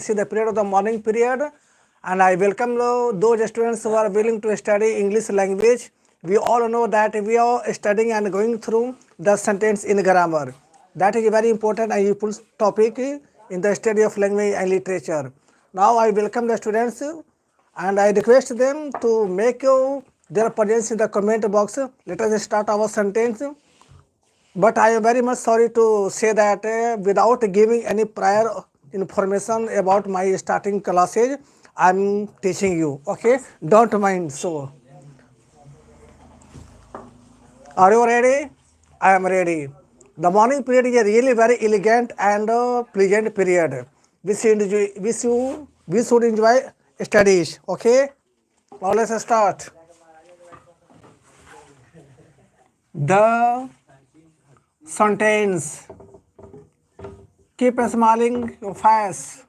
This is the period of the morning period, and I welcome those students who are willing to study English language. We all know that we are studying and going through the sentence in grammar. That is a very important and useful topic in the study of language and literature. Now I welcome the students and I request them to make their presence in the comment box. Let us start our sentence. But I am very much sorry to say that without giving any prior information about my starting classes, I am teaching you. Okay, don't mind. So, are you ready? I am ready. The morning period is a really very elegant and pleasant period. We should enjoy studies. Okay, now let's start. The sentence. Keep smiling your face.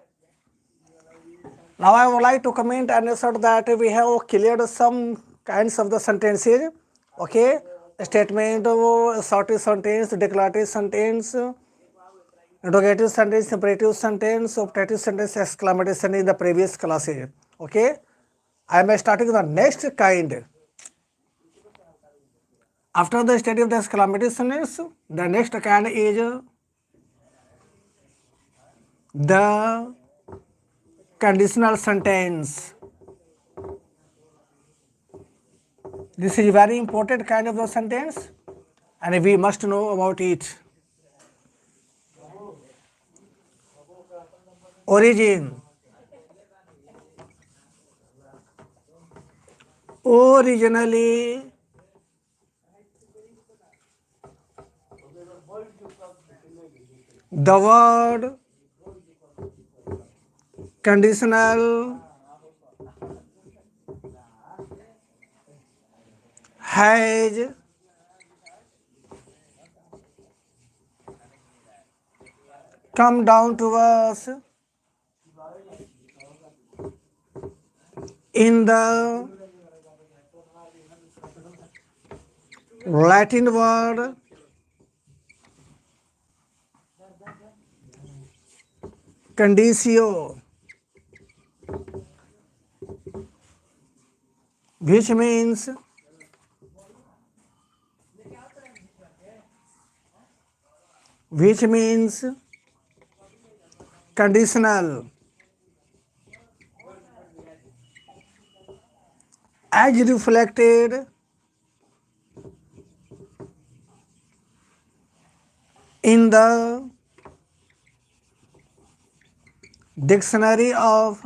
Now I would like to comment and assert that we have cleared some kinds of the sentences. Okay, statement, assertive sentence, declarative sentence, interrogative sentence, imperative sentence, optative sentence, exclamative sentence in the previous classes. Okay, I am starting the next kind. After the study of the exclamative sentence, the next kind is the conditional sentence. This is a very important kind of the sentence and we must know about it. Origin. Originally, the word conditional has come down to us in the Latin word conditio, which means conditional, as reflected in the dictionary of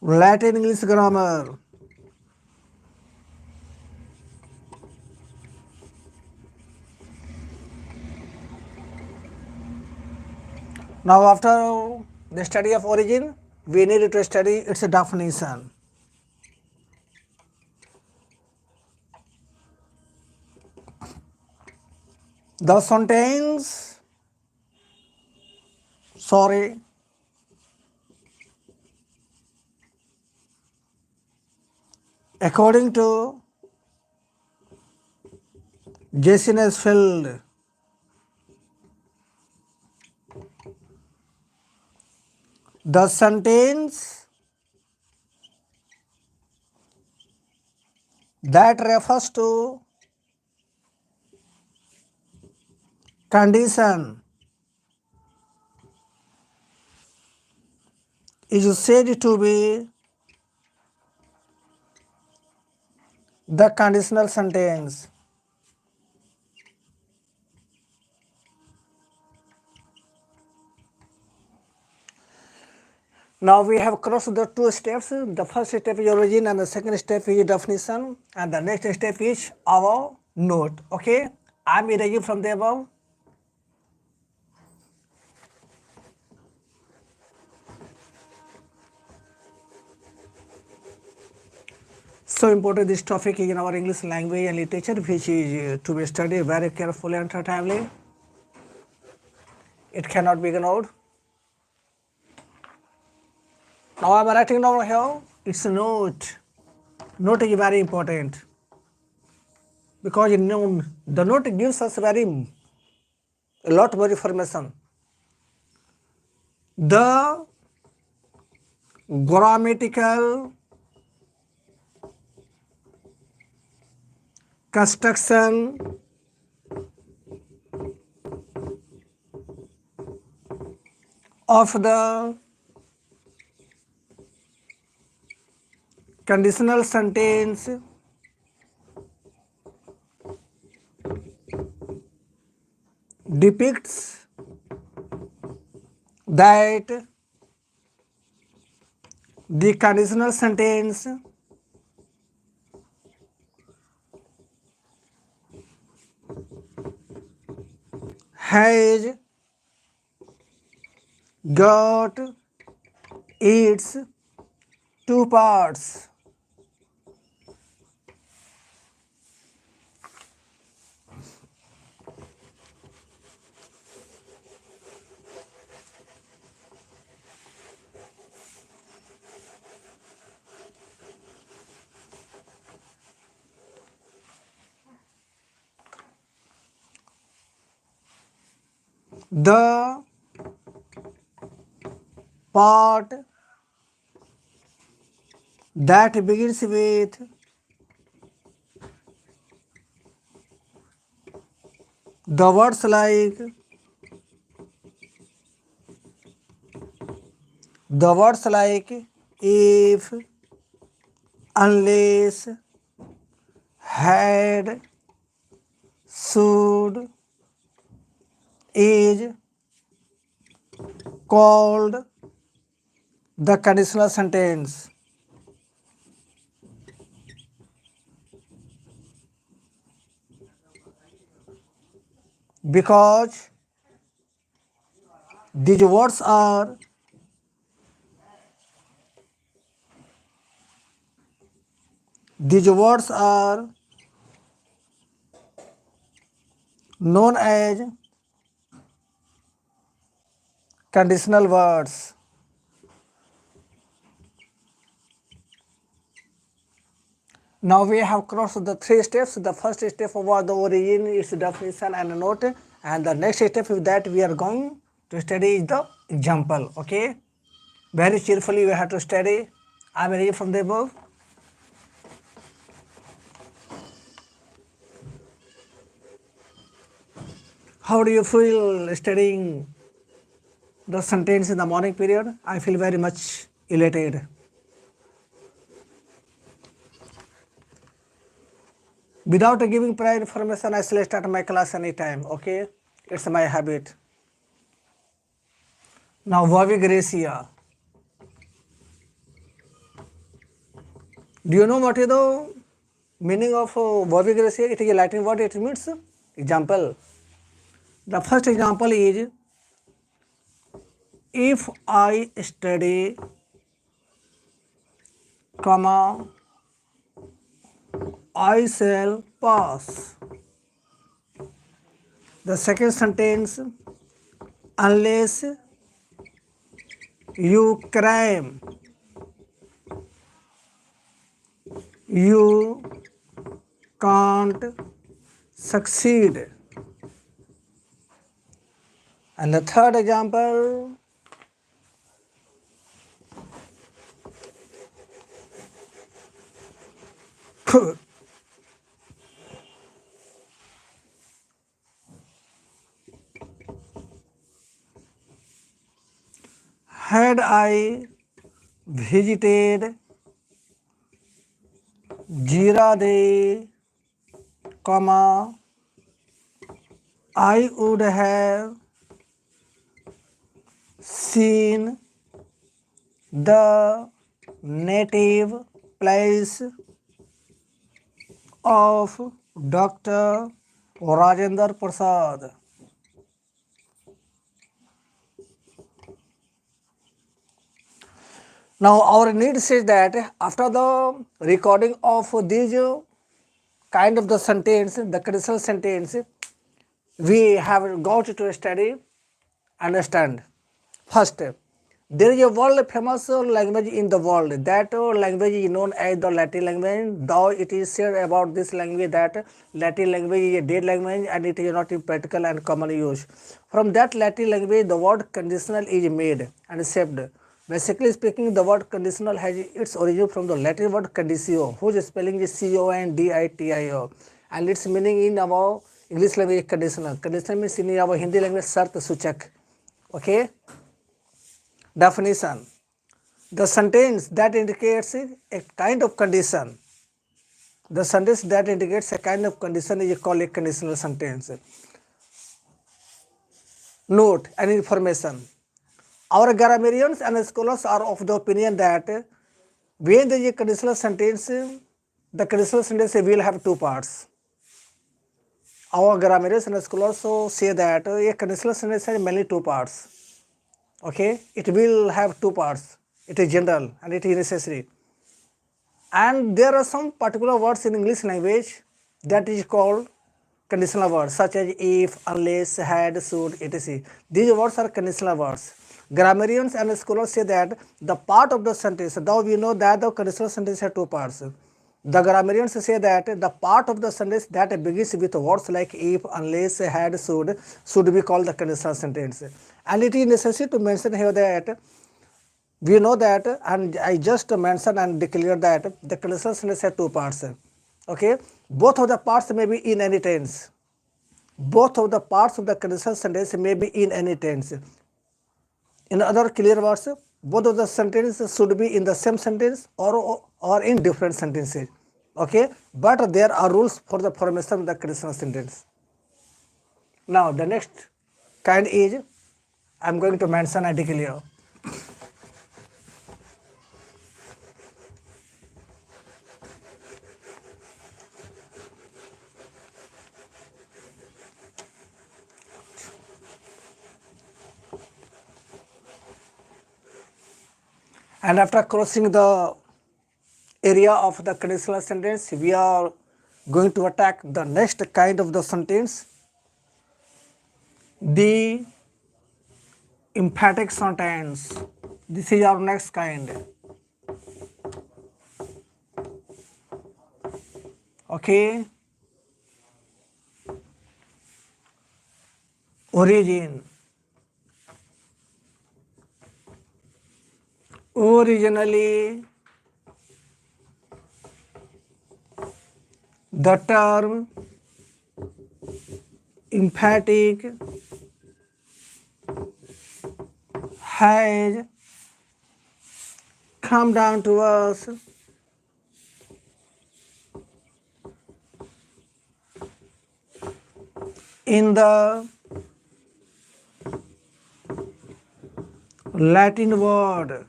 Latin English grammar. Now after the study of origin, we need to study its definition. The sentence, according to Jason Field, the sentence that refers to condition is said to be the conditional sentence. Now we have crossed the two steps. The first step is origin and the second step is definition and the next step is our note. Okay, I am erasing from the above. So important this topic in our English language and literature, which is to be studied very carefully and attentively. It cannot be ignored. Now I am writing down here, it's a note. Note is very important because the note gives us a lot more information. The grammatical construction of the conditional sentence depicts that the conditional sentence has got its two parts. The part that begins with the words like if, unless, had, should, is called the conditional sentence. Because these words are known as conditional words. Now we have crossed the three steps. The first step was the origin, its definition and note, and the next step is that we are going to study is the example. Okay, very cheerfully we have to study. I am reading from the above. How do you feel studying the sentence in the morning period? I feel very much elated. Without giving prior information, I shall start my class anytime. Okay, it's my habit. Now, Vavi Gracia. Do you know what is the meaning of Vavi Gracia? It is a Latin word. It means example. The first example is, if I study, comma, I shall pass. The second sentence, unless you crime, you can't succeed. And the third example, had I visited Jirade, comma, I would have seen the native place of Dr. Rajendra Prasad. Now our need says that after the recording of these kind of the sentence, the conditional sentence, we have got to study, understand. First, There is a world famous language in the world. That language is known as the Latin language. Though it is said about this language that Latin language is a dead language and it is not in practical and common use. From that Latin language, the word conditional is made and shaped. Basically speaking, the word conditional has its origin from the Latin word conditio, whose spelling is conditio, and its meaning in our English language is conditional. Conditional means in our Hindi language shart suchak. Okay. Definition: the sentence that indicates a kind of condition. The sentence that indicates a kind of condition is called a conditional sentence. Note and information. Our grammarians and scholars are of the opinion that when there is a conditional sentence, the conditional sentence will have two parts. Our grammarians and scholars also say that a conditional sentence has mainly two parts. Okay, it will have two parts. It is general and it is necessary. And there are some particular words in English language that is called conditional words, such as if, unless, had, should, etc. These words are conditional words. Grammarians and scholars say that the part of the sentence, though we know that the conditional sentence has two parts, the grammarians say that the part of the sentence that begins with words like if, unless, had, should be called the conditional sentence. And it is necessary to mention here that we know that, and I just mentioned and declared that the conditional sentence has two parts. Okay, both of the parts may be in any tense. Both of the parts of the conditional sentence may be in any tense. In other clear words, both of the sentences should be in the same sentence or in different sentences. Okay, but there are rules for the formation of the conditional sentence. Now the next kind is I am going to mention and declare. And after crossing the area of the conditional sentence, we are going to attack the next kind of the sentence, the emphatic sentence. This is our next kind. Okay. Origin. Originally, the term emphatic has come down to us in the Latin word,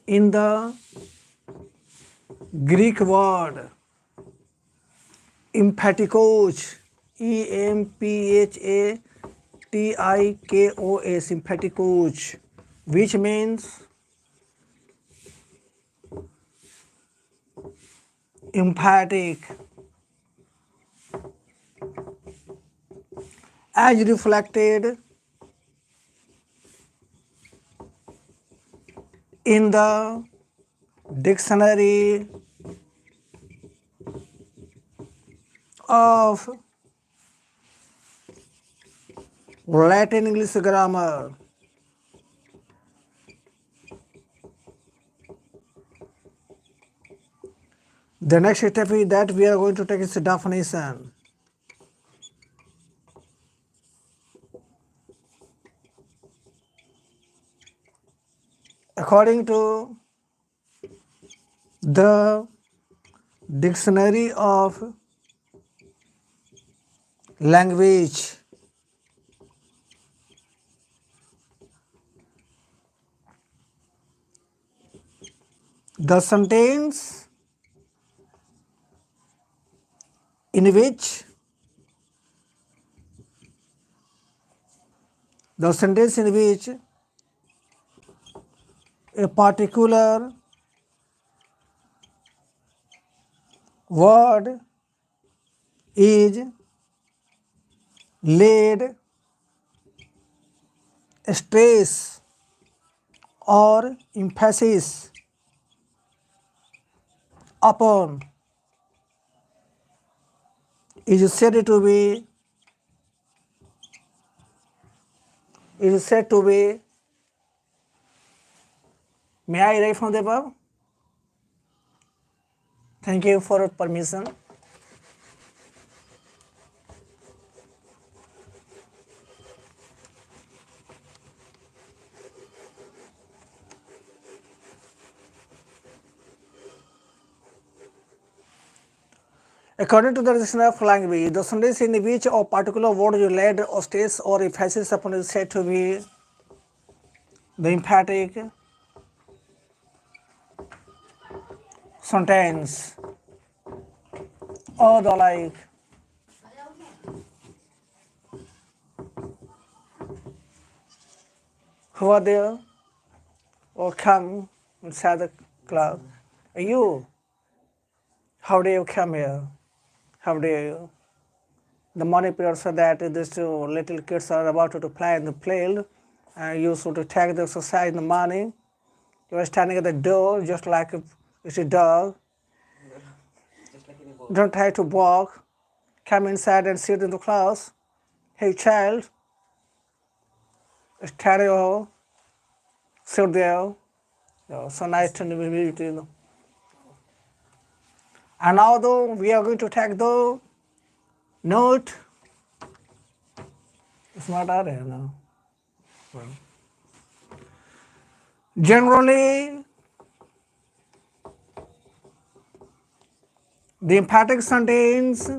in the Greek word emphatikos, emphatikos, emphatikos, which means emphatic, as reflected in the dictionary of Latin English grammar. The next step is that we are going to take its definition. According to the dictionary of language, the sentence in which a particular word is laid stress or emphasis upon is said to be may I write from the above? Thank you for permission. According to the definition of language, the sentence in which a particular word you laid or stress or emphasis upon is said to be the emphatic sentence or the like. Who are there? Or come inside the club. You, how do you come here? How do you? The morning period so that these two little kids are about to play in the field and you should take the exercise in the morning. You are standing at the door just like it's a dog. Don't try to walk. Come inside and sit in the class. Hey child, stand here, sit there. So nice to meet you. And now though we are going to take the note. It's not out here now. Generally, the emphatic sentence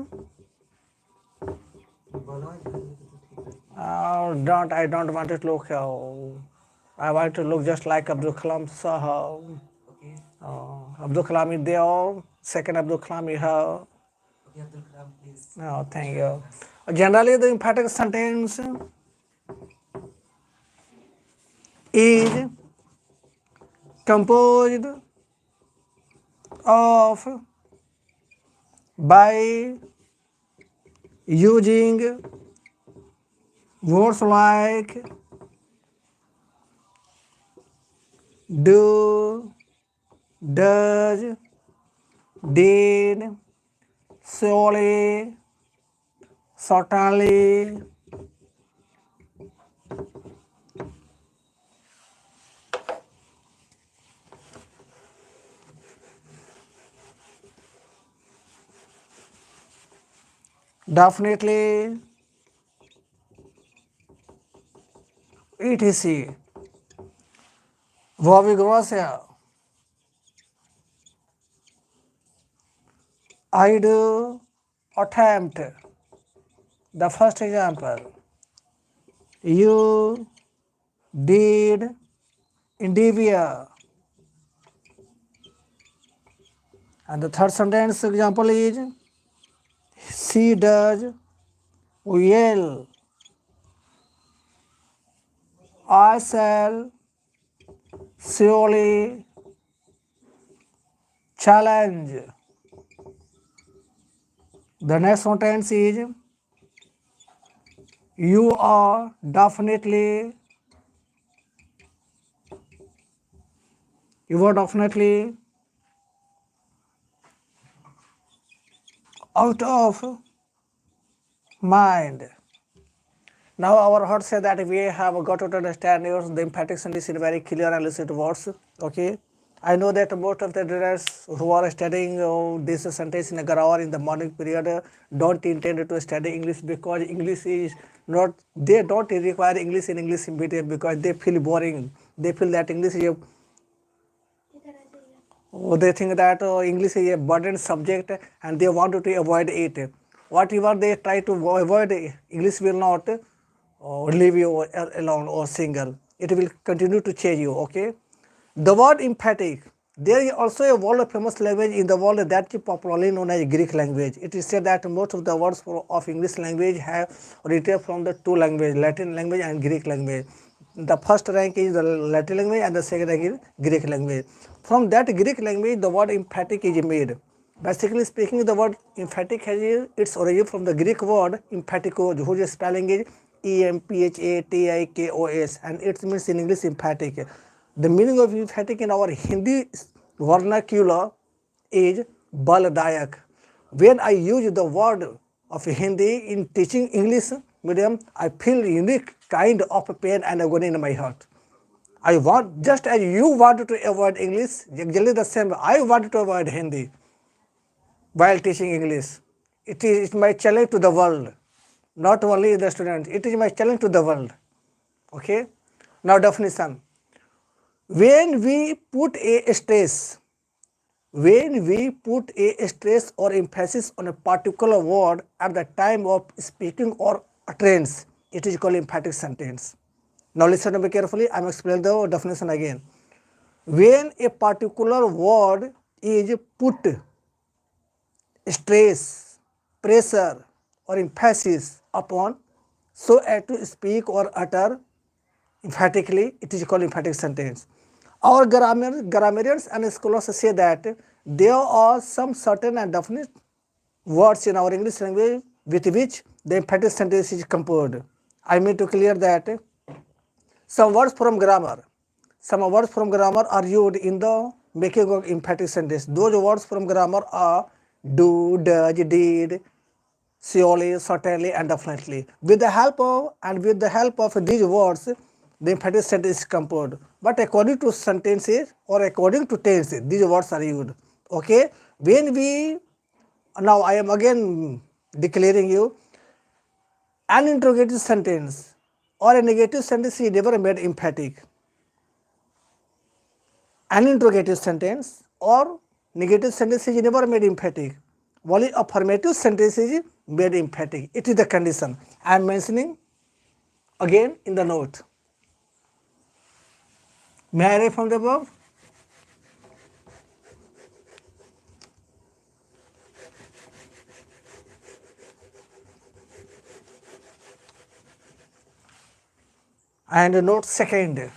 I don't want it to look. I want to look just like Abdul Kalam Sahab. Abdul Kalam is there. Second Abdul Kalam is here. Okay, Abdul Kalam, please. No, thank you. Generally, the emphatic sentence is composed of by using words like do, does, did, surely, certainly, definitely, etc. Verb gross. I do attempt. The first example. You did endeavor. And the third sentence example is she does well. I shall surely challenge. The next sentence is you are definitely out of mind. Now our heart says that we have got to understand the emphatic sentence in very clear and lucid words. Okay. I know that most of the students who are studying this sentence in a grammar in the morning period don't intend to study English because English is not, they don't require English in English medium because they feel boring. They feel that English is they think that English is a burden subject and they want to avoid it. Whatever they try to avoid, English will not leave you alone or single. It will continue to change you, okay? The word emphatic, there is also a world famous language in the world that is popularly known as Greek language. It is said that most of the words of English language have originated from the two languages, Latin language and Greek language. The first rank is the Latin language and the second rank is Greek language. From that Greek language, the word emphatic is made. Basically speaking, the word emphatic has its origin from the Greek word emphatikos, whose spelling is emphatikos, and it means in English emphatic. The meaning of emphatic in our Hindi vernacular is baldayak. When I use the word of Hindi in teaching English medium, I feel unique kind of pain and agony in my heart. I want, just as you wanted to avoid English, exactly the same, I wanted to avoid Hindi while teaching English. It is my challenge to the world, not only the students. It is my challenge to the world. Okay. Now definition. When we put a stress or emphasis on a particular word at the time of speaking or utterance, it is called emphatic sentence. Now listen to me carefully. I am explaining the definition again. When a particular word is put stress, pressure or emphasis upon so as to speak or utter emphatically, it is called emphatic sentence. Our grammarians and scholars say that there are some certain and definite words in our English language with which the emphatic sentence is composed. I mean to clear that some words from grammar are used in the making of emphatic sentence. Those words from grammar are do, does, did, surely, certainly, and definitely. With the help of these words, the emphatic sentence is composed. But according to sentences or according to tense, these words are used. Okay. Now I am again declaring you, an interrogative sentence or a negative sentence is never made emphatic. An interrogative sentence or negative sentence is never made emphatic. Only affirmative sentence is made emphatic. It is the condition. I am mentioning again in the note. May I read from the above? And note second,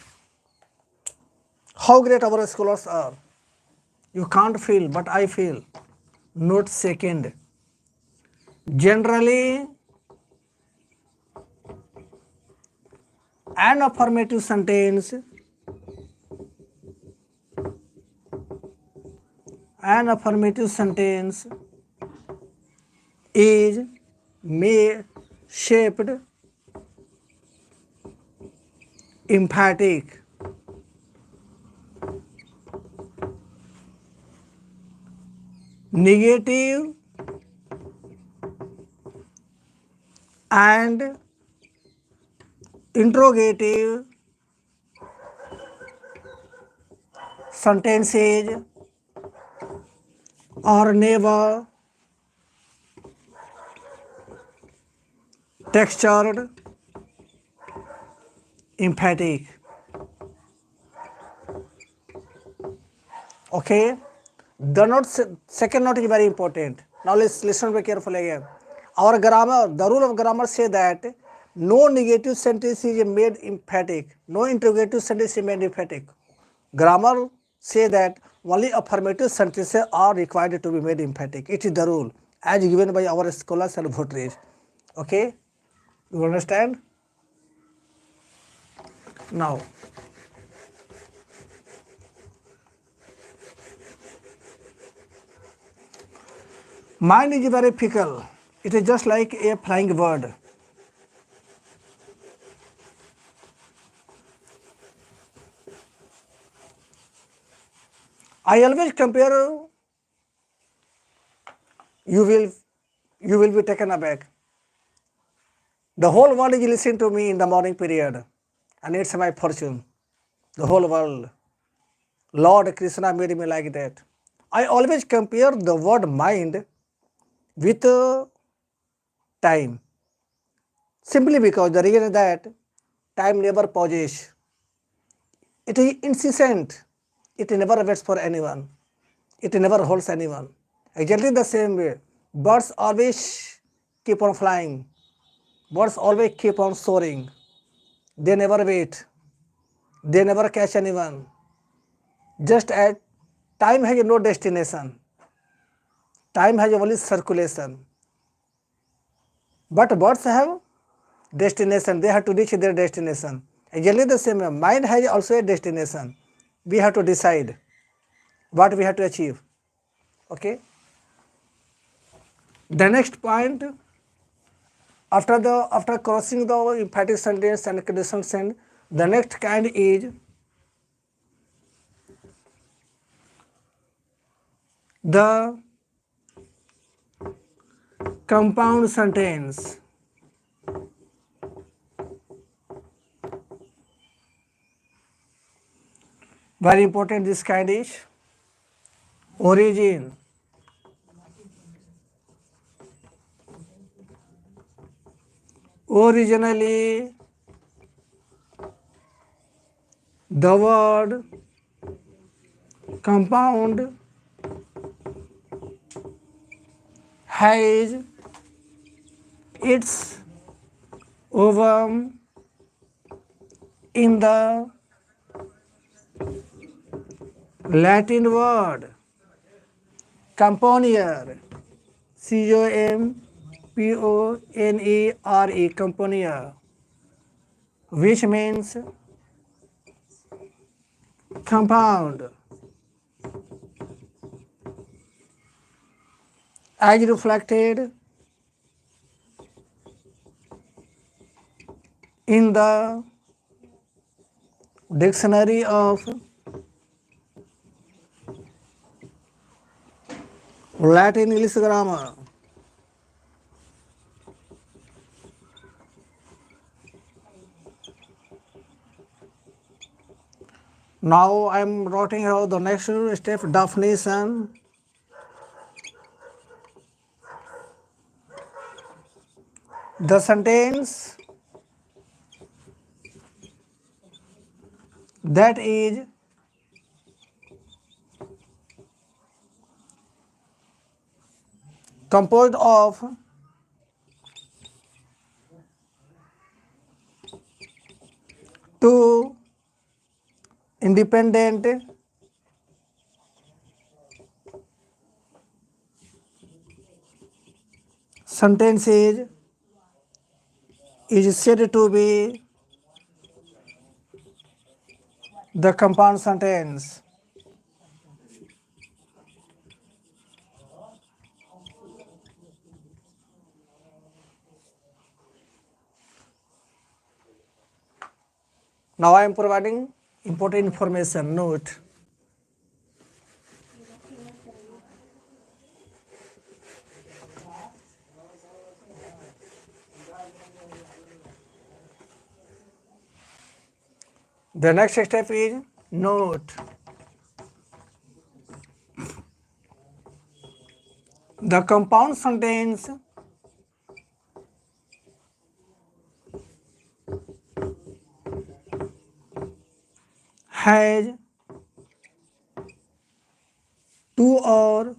how great our scholars are. You can't feel, but I feel. Note second, generally an affirmative sentence is made shaped emphatic. Negative and interrogative sentences are never textured emphatic. Okay. The second note is very important. Now let's listen very carefully again. Our grammar, the rule of grammar say that no negative sentence is made emphatic, no interrogative sentence is made emphatic. Grammar say that only affirmative sentences are required to be made emphatic. It is the rule as given by our scholars and votaries. Okay, you understand? Now, mind is very fickle. It is just like a flying bird. I always compare, you will be taken aback. The whole world is listening to me in the morning period, and it's my fortune. The whole world. Lord Krishna made me like that. I always compare the word mind with time. Simply because the reason is that time never pauses. It is incessant. It never waits for anyone. It never holds anyone. Exactly the same way. Birds always keep on flying. Birds always keep on soaring. They never wait. They never catch anyone. Just as time has no destination. Time has only circulation. But birds have destination. They have to reach their destination. Exactly the same way, mind has also a destination. We have to decide what we have to achieve. Okay. The next point, after crossing the emphatic sentence and conditional sentence, the next kind is the compound sentence. Very important, this kind is origin, originally the word compound has its ovum in the Latin word componiere, Componere, componiere, which means compound, as reflected in the dictionary of Latin English grammar. Now I am writing out the next step, definition. The sentence that is composed of two independent sentences is said to be the compound sentence. Now I am providing important information. Note. The next step is note. The compound sentence has two or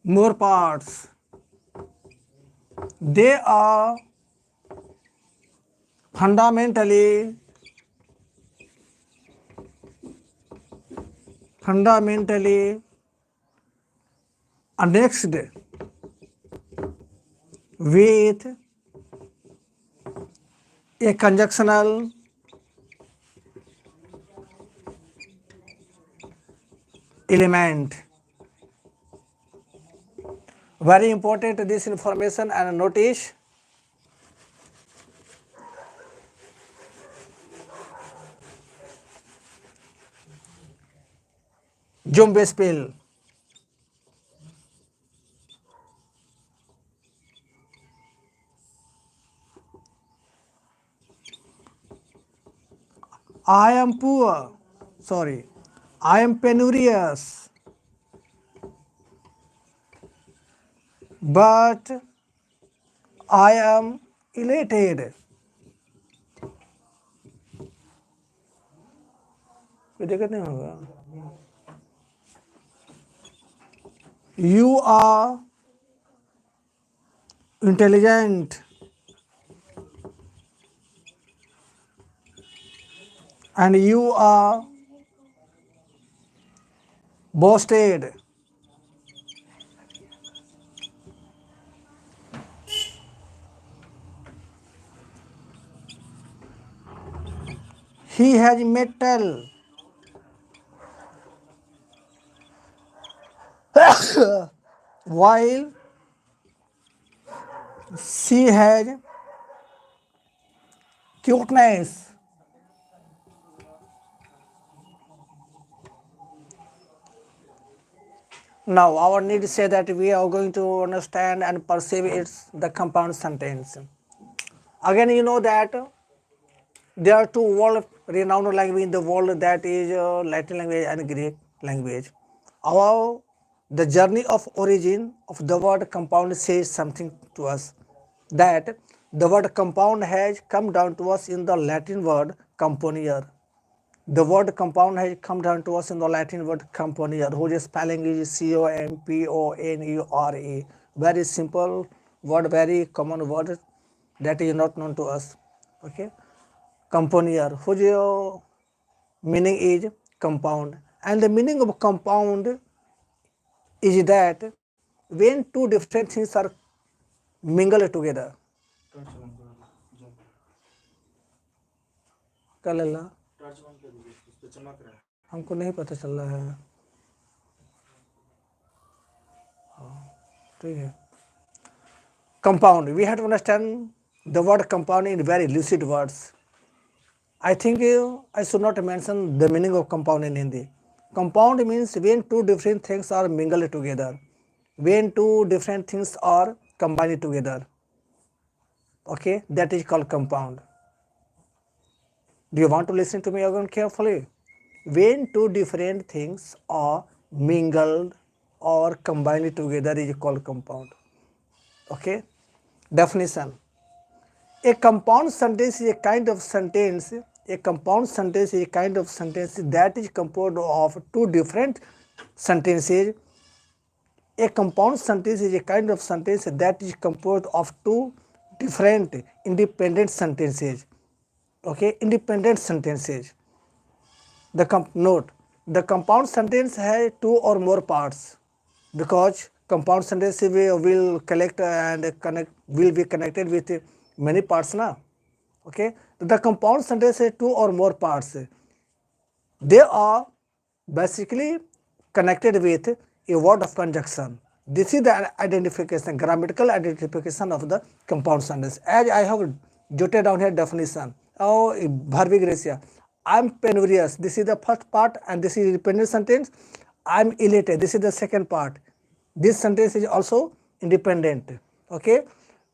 more parts. They are fundamentally annexed with a conjunctional element. Very important this information and notice. Jumbe spell. I am poor. Sorry. I am penurious. But I am elated. कोई दिक्कत नहीं होगा. You are intelligent and you are boasted. he has metal. While she has cuteness. Now our need to say that we are going to understand and perceive it's the compound sentence. Again, you know that there are two world renowned language in the world, that is Latin language and Greek language. Our the journey of origin of the word compound says something to us, that the word compound has come down to us in the Latin word componere. The word compound has come down to us in the Latin word componere, whose spelling is Componere. Very simple word, very common word that is not known to us. Okay, componere, whose meaning is compound, and the meaning of compound is that when two different things are mingled together. क्या लल्ला हमको नहीं पता चल रहा है, ठीक है. Compound, we have to understand the word compound in very lucid words. I think I should not mention the meaning of compound in Hindi. Compound means when two different things are mingled together, when two different things are combined together. Okay, that is called compound. Do you want to listen to me again carefully? When two different things are mingled or combined together is called compound. Okay, definition. A compound sentence is a kind of sentence. A compound sentence is a kind of sentence that is composed of two different sentences. A compound sentence is a kind of sentence that is composed of two different independent sentences. Okay, independent sentences. Note, the compound sentence has two or more parts, because compound sentence will collect and connect, will be connected with many parts now. Okay, the compound sentence has two or more parts. They are basically connected with a word of conjunction. This is the identification, grammatical identification of the compound sentence. As I have jotted down here definition. Oh, verbic ratio. I'm penurious. This is the first part, and this is independent sentence. I'm elated. This is the second part. This sentence is also independent. Okay.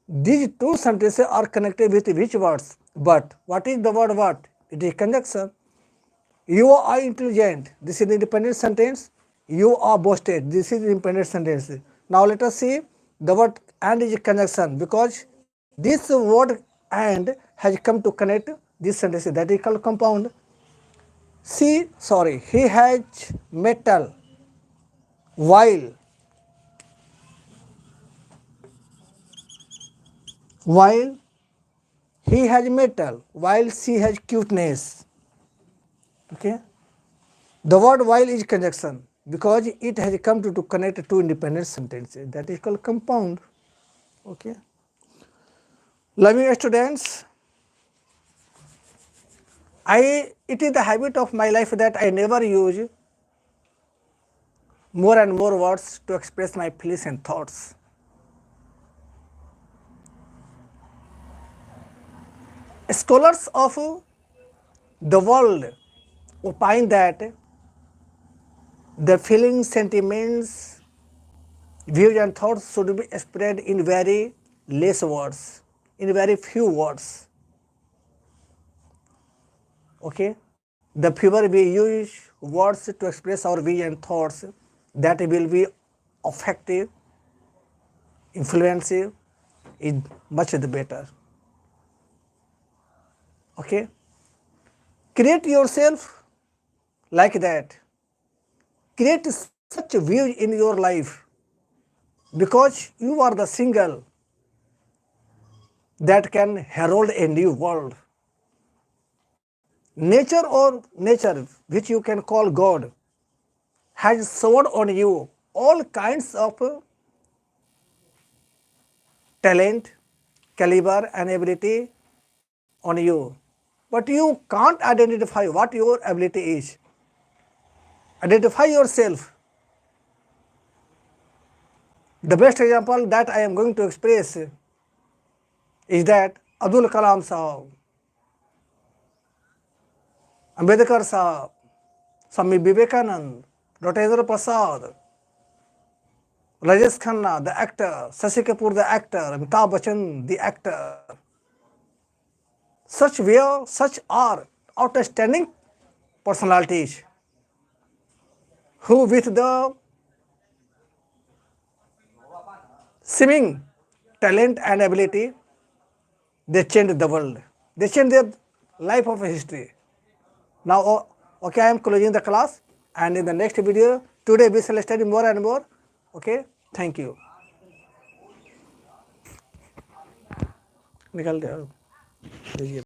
These two sentences are connected with which words? But. What is the word what? It is conjunction. You are intelligent. This is the independent sentence. You are boasted. This is the independent sentence. Now let us see the word and is a conjunction, because this word and has come to connect this sentence. That is called compound. He has metal while he has metal while she has cuteness. Okay. The word while is conjunction because it has come to connect two independent sentences. That is called compound. Okay. Loving students, it is the habit of my life that I never use more and more words to express my feelings and thoughts. Scholars of the world opine that the feelings, sentiments, views and thoughts should be spread in very less words, in very few words. Okay, the fewer we use words to express our views and thoughts, that will be effective, influential, is much the better. Okay, create yourself like that. Create such a view in your life, because you are the single that can herald a new world. Nature, which you can call God, has showered on you all kinds of talent, caliber, and ability on you. but you can't identify what your ability is. Identify yourself. The best example that I am going to express is that Abdul Kalam Sahab, Ambedkar Sahab, Swami Vivekanand, Rajendra Prasad, Rajesh Khanna, the actor, Shashi Kapoor, the actor, Amitabh Bachchan, the actor. Such are outstanding personalities who with the seeming talent and ability, they changed the world. They changed their life of history. Now, okay, I am closing the class, and in the next video, today we shall study more and more. Okay, thank you. निकाल दे